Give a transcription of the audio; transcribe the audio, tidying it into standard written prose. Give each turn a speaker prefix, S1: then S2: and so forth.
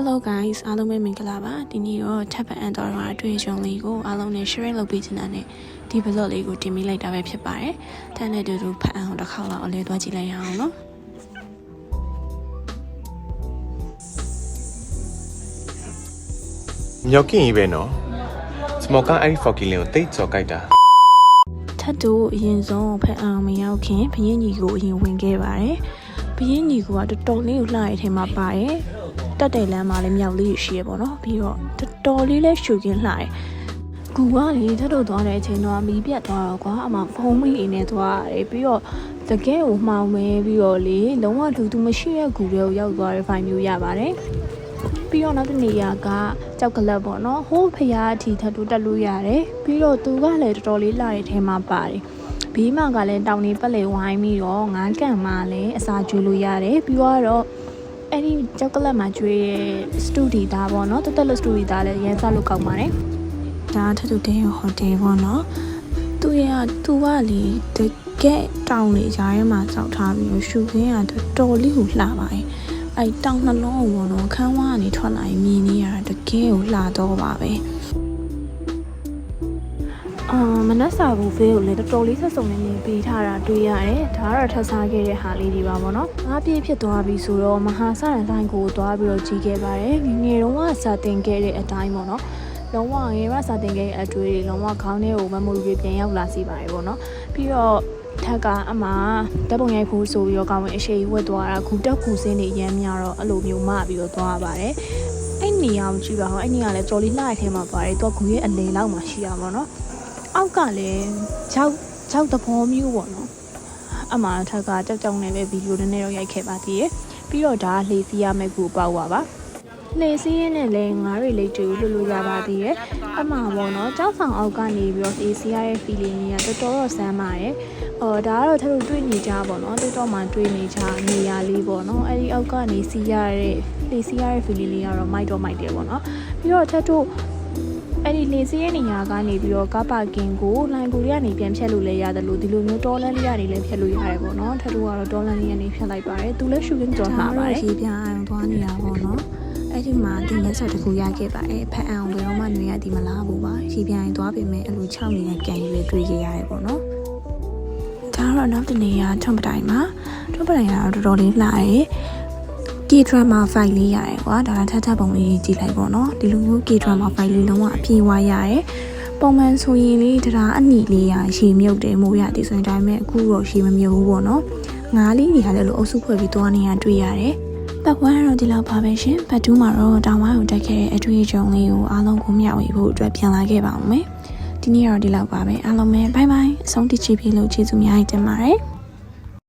S1: Hello guys အားလုံးပဲမင်္ဂလာပါဒီနေ့တော့ထပ်ပန်အန်တော်မှာအတွေ့အကြုံလေးကိုအားလုံးနဲ့ share လုပ်ပေးချင်တာနဲ့ဒီ vlog လေးကိုတင်ပေးလိုက်တာပဲဖြစ်ပါတယ်။တန်းတဲ့တူတူဖတ်အောင်တစ်ခါလောက်အလဲသွားကြည့်လိုက်ရအောင်နော်
S2: ။မြောက်ကင်းကြီးပဲနော်။စမောကအဲ့ဒီ forky လေးကိုတိတ်ကြော်ကြိုက်တာ
S1: ။ထပ်တူအရင်ဆုံးဖတ်အောင်မရောက်ခင်ဘရင်ကြီးကိုအရင်ဝင်ခဲ့ပါတယ်။ဘရင်ကြီးကတော်တော်လေးကိုလှရတဲ့ထဲမှာပါတယ်။တက်တဲ့လမ်းမှာလည်းမြောက်လေးရှိရပေါ့နော်ပြီးတော့တော်လေးလည်းရှူကင်းလှတယ်ကူကလေထပ်တော့သွားတဲ့အချိန်တော့မီးပြတ်သွားတော့ကွာအမှဖုံးမိနေသွားတယ်ပြီးတော့တကယ်ကိုမှောင်မဲပြီးတော့လေလုံးဝလူသူမရှိတဲ့ကူတွေကိုရောက်သွားတဲ့ဖိုင်မျိုးရပါတယ်ပြီးတော့နောက်တစ်နေရာကကြောက်ကလပ်ပေါ့နော်ဟိုးဖရားအထိထပ်တူတက်လို့ရတယ်ပြီးတော့သူကလည်းတော်တော်လေးလှတဲ့ထဲမှာပါတယ်ဘေးမှာကလည်းတောင်နေပတ်လေဝိုင်းပြီးတော့ငါးကန်မှလည်းအစာကျွေးလို့ရတယ်ပြီးတော့အဲ့ဒီကြောက်ကလပ်မှာကျွေးရဲ့စတူဒီသားပေါ့နော်တက်လို့စတူဒီသားလည်းရမ်းစားလို့ကောင်းပါတယ်ဒါထထူတဲ့ဟိုတယ်ပေါ့နော်သူကလေတကယ်တောင်နေကြရဲမှာစောက်ထားပြီးရှူခင်းကတော်လေးကိုလှပါတယ်အဲ့တောင်နှလုံးပေါ့နော်ခန်းဝါးကနေထွက်လာရင်မြင်နေရတာတကယ်ကိုလှတော့ပါပဲမနက်စာဘူးဖေးကိုလည်းတော်တော်လေးဆက်စုံနေပေးထားတာတွေ့ရတယ်ဒါကတော့ထပ်စားခဲ့တဲ့ဟာလေးတွေပါပေါ့နော်အားပြည့်ဖြစ်သွားပြီဆိုတော့မဟာစရန်တိုင်းကိုသွားပြီးတော့ကြီးခဲ့ပါတယ်ငယ်တုန်းကစာတင်ခဲ့တဲ့အတိုင်းပေါ့နော်လုံးဝငယ်ကစာတင်ခဲ့တဲ့အတွေ့တွေလုံးဝခေါင်းထဲကိုမမိုရီပြန်ရောက်လာစေပါတယ်ပေါ့နော်ပြီးတော့ထက်ကအမဓာတ်ပုံရိုက်ဖို့ဆိုပြီးတော့ကောင်းဝင်အရှိဝက်သွားတာခုတက်ခုစင်းတွေရမ်းများတော့အဲ့လိုမျိုးမှပြီးတော့သွားပါတယ်အဲ့နေရာကိုကြည့်ပါဦးအဲ့နေရာလည်းတော်လေးလှရထဲမှာပါတယ်တော့ဂူရဲ့အလေလောက်မှရှိရပါတော့အောက်ကလည်း၆သဘောမျိုးပေါ့နော်အမှထက်ကကြောက်နေပဲဗီဒီယိုနည်းနည်းတော့ရိုက်ခဲ့ပါသေးတယ်ပြီးတော့ဒါလှေစီးရမယ့်ကူပေါ့ပါလှေစီးရင်းနဲ့လည်းငါးတွေလေးတူလို့ရပါသေးတယ်အမှပေါ့နော်ကြောက်ဆောင်အောက်ကနေပြီးတော့လှေစီးရတဲ့ feeling ကြီးကတော်တော်ဆန်းပါတယ်ဒါကတော့ထပ်လို့တွေ့နေကြပါတော့တော်တော်မှတွေ့နေကြနေရလေးပေါ့နော်အဲ့ဒီအောက်ကနေစီးရတဲ့လှေစီးရတဲ့ feeling လေးကတော့မိုက်တယ်ပေါ့နော်ပြီးတော့ထပ်တို့အဲ့ဒီလေစီးရဲ့နေရာကနေပြီးတော့ကားပါကင်ကိုလိုင်ကူတွေကနေပြန်ဖြတ်လို့လည်းရတယ်လို့ဒီလိုမျိုးတောလန်းလေးကနေလည်းဖြတ်လို့ရတယ်ပေါ့နော်ထပ်တို့ကတော့တောလန်းလေးကနေဖြတ်လိုက်ပါတယ်သူလည်းရှူကင်းကြော်မှာပါတယ်ရေပြအောင်သွားနေတာပေါ့နော်အဲ့ဒီမှာဒီလက်ဆက်တစ်ခုရခဲ့ပါတယ်ဖက်အောင်ဘယ်တော့မှနေရဒီမလားဘူးပါရေပြရင်သွားပေမဲ့အဲ့လို6နေတဲ့ကန်ကြီးပဲတွေ့ရရတယ်ပေါ့နော်ဒါတော့နောက်တနေရာထုံပတိုင်းမှာထုံပတိုင်းကတော့တော်တော်လေးလှရဲK-drama file လေးရတယ်ကွာဒါထပ်ပုံလေးကြည့်လိုက်ပေါ့နော်ဒီလိုမျိုး K-drama file လေးလုံးဝအပြည့်ဝရတယ်ပုံမှန်ဆိုရင်လေတရားအနီလေးရရေမြုပ်တယ်မိုးရတည်ဆိုရင်ဒါပေမဲ့အခုတော့ရေမမြုပ်ဘူးပေါ့နော်ငါးလေးတွေကလည်းလို့အုပ်စုဖွဲ့ပြီးသွားနေရတွေ့ရတယ်ပတ်ဝန်းတော့ဒီလောက်ပါပဲရှင်ဘတ်တူးမှာတော့တောင်ဝိုင်းကိုတက်ခဲ့တဲ့အတွေ့အကြုံလေးကိုအားလုံးကိုမျှဝေဖို့အတွက်ပြန်လာခဲ့ပါအောင်မယ်ဒီနေ့တော့ဒီလောက်ပါပဲအားလုံးပဲဘိုင်ဘိုင်အဆုံးထိချီပြီးလို့ကျေးဇူးများတင်ပါတယ်